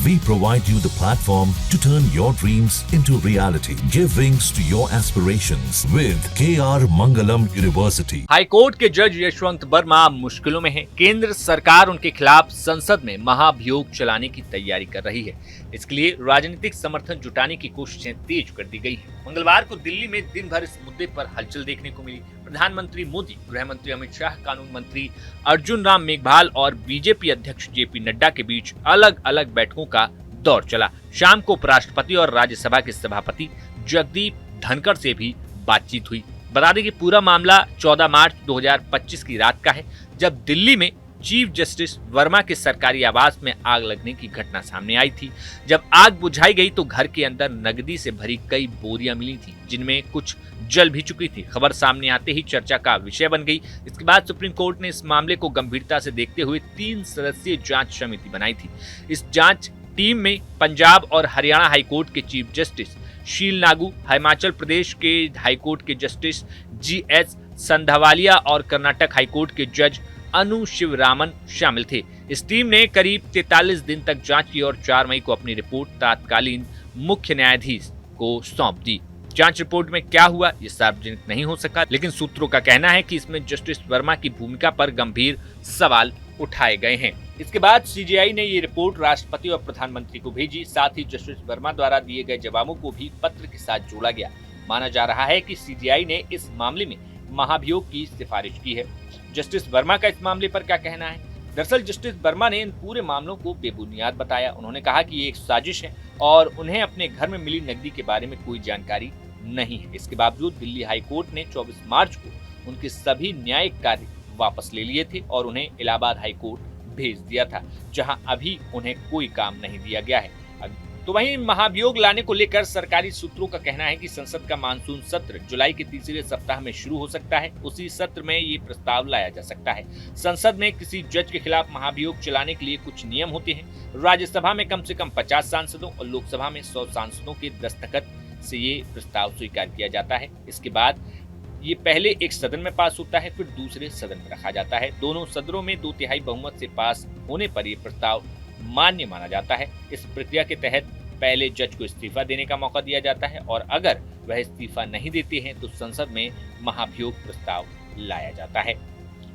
We provide you the platform to turn your dreams into reality. Give wings to your aspirations with KR Mangalam University. High court के जज यशवंत वर्मा मुश्किलों में हैं। केंद्र सरकार उनके खिलाफ संसद में महाभियोग चलाने की तैयारी कर रही है। इसके लिए राजनीतिक समर्थन जुटाने की कोशिशें तेज कर दी गई है। मंगलवार को दिल्ली में दिन भर इस मुद्दे पर हलचल देखने को मिली। प्रधानमंत्री मोदी, गृह मंत्री अमित शाह, कानून मंत्री अर्जुन राम मेघवाल और बीजेपी अध्यक्ष जेपी नड्डा के बीच अलग अलग बैठकों का दौर चला। शाम को उपराष्ट्रपति और राज्यसभा के सभापति जगदीप धनखड़ से भी बातचीत हुई। बता दें कि पूरा मामला 14 मार्च 2025 की रात का है, जब दिल्ली में चीफ जस्टिस वर्मा के सरकारी आवास में आग लगने की घटना सामने आई थी। जब आग बुझाई गई तो घर के अंदर नकदी से भरी कई बोरियां मिली थी, जिनमें कुछ जल भी चुकी थी। खबर सामने आते ही चर्चा का विषय बन गई। इसके बाद सुप्रीम कोर्ट ने इस मामले को गंभीरता से देखते हुए 3 सदस्यीय जांच समिति बनाई थी। इस जांच टीम में पंजाब और हरियाणा हाईकोर्ट के चीफ जस्टिस शील नागू, हिमाचल प्रदेश के हाईकोर्ट के जस्टिस GS संधावालिया और कर्नाटक हाईकोर्ट के जज अनु शिवरामन शामिल थे। इस टीम ने करीब 43 दिन तक जांच की और 4 मई को अपनी रिपोर्ट तत्कालीन मुख्य न्यायाधीश को सौंप दी। जांच रिपोर्ट में क्या हुआ ये सार्वजनिक नहीं हो सका, लेकिन सूत्रों का कहना है कि इसमें जस्टिस वर्मा की भूमिका पर गंभीर सवाल उठाए गए हैं। इसके बाद CJI ने ये रिपोर्ट राष्ट्रपति और प्रधानमंत्री को भेजी। साथ ही जस्टिस वर्मा द्वारा दिए गए जवाबों को भी पत्र के साथ जोड़ा गया। माना जा रहा है कि CJI ने इस मामले में महाभियोग की सिफारिश की है। जस्टिस वर्मा का इस मामले पर क्या कहना है? दरअसल जस्टिस वर्मा ने इन पूरे मामलों को बेबुनियाद बताया। उन्होंने कहा कि ये एक साजिश है और उन्हें अपने घर में मिली नकदी के बारे में कोई जानकारी नहीं है। इसके बावजूद दिल्ली हाई कोर्ट ने 24 मार्च को उनके सभी न्यायिक कार्य वापस ले लिए थे और उन्हें इलाहाबाद हाई कोर्ट भेज दिया था, जहां अभी उन्हें कोई काम नहीं दिया गया है। तो वहीं महाभियोग लाने को लेकर सरकारी सूत्रों का कहना है कि संसद का मानसून सत्र जुलाई के तीसरे सप्ताह में शुरू हो सकता है। उसी सत्र में ये प्रस्ताव लाया जा सकता है। संसद में किसी जज के खिलाफ महाभियोग चलाने के लिए कुछ नियम होते हैं। राज्यसभा में कम से कम 50 सांसदों और लोकसभा में 100 सांसदों के दस्तखत से ये प्रस्ताव स्वीकार किया जाता है। इसके बाद ये पहले एक सदन में पास होता है, फिर दूसरे सदन में रखा जाता है। दोनों सदनों में 2/3 बहुमत से पास होने पर यह प्रस्ताव मान्य माना जाता है। इस प्रक्रिया के तहत पहले जज को इस्तीफा देने का मौका दिया जाता है और अगर वह इस्तीफा नहीं देते हैं तो संसद में महाभियोग प्रस्ताव लाया जाता है।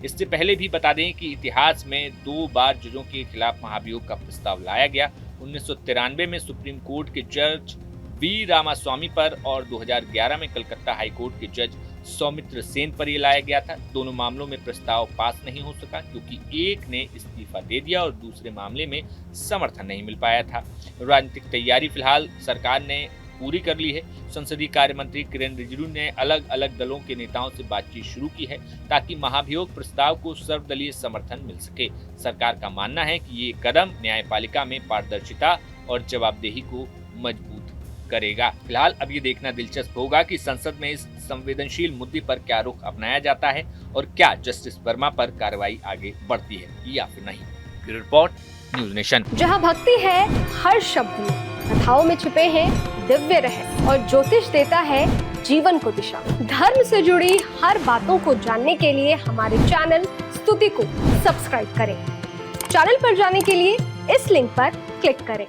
इससे पहले भी बता दें कि इतिहास में 2 बार जजों के खिलाफ महाभियोग का प्रस्ताव लाया गया। 1993 में सुप्रीम कोर्ट के जज V रामास्वामी पर और 2011 में कलकत्ता हाईकोर्ट के जज सौमित्र सेन पर यह लाया गया था। दोनों मामलों में प्रस्ताव पास नहीं हो सका क्योंकि एक ने इस्तीफा दे दिया और दूसरे मामले में समर्थन नहीं मिल पाया था। राजनीतिक तैयारी फिलहाल सरकार ने पूरी कर ली है। संसदीय कार्य मंत्री किरेन रिजिजू ने अलग अलग दलों के नेताओं से बातचीत शुरू की है ताकि महाभियोग प्रस्ताव को सर्वदलीय समर्थन मिल सके। सरकार का मानना है कि ये कदम न्यायपालिका में पारदर्शिता और जवाबदेही को मजबूत करेगा। फिलहाल अब ये देखना दिलचस्प होगा कि संसद में इस संवेदनशील मुद्दे पर क्या रुख अपनाया जाता है और क्या जस्टिस वर्मा पर कार्रवाई आगे बढ़ती है या फिर नहीं। Report news nation. जहां भक्ति है हर शब्द में, कथाओं में छुपे हैं दिव्य रहस्य और ज्योतिष देता है जीवन को दिशा। धर्म से जुड़ी हर बातों को जानने के लिए हमारे चैनल स्तुति को सब्सक्राइब करें। चैनल पर जाने के लिए इस लिंक पर क्लिक करें।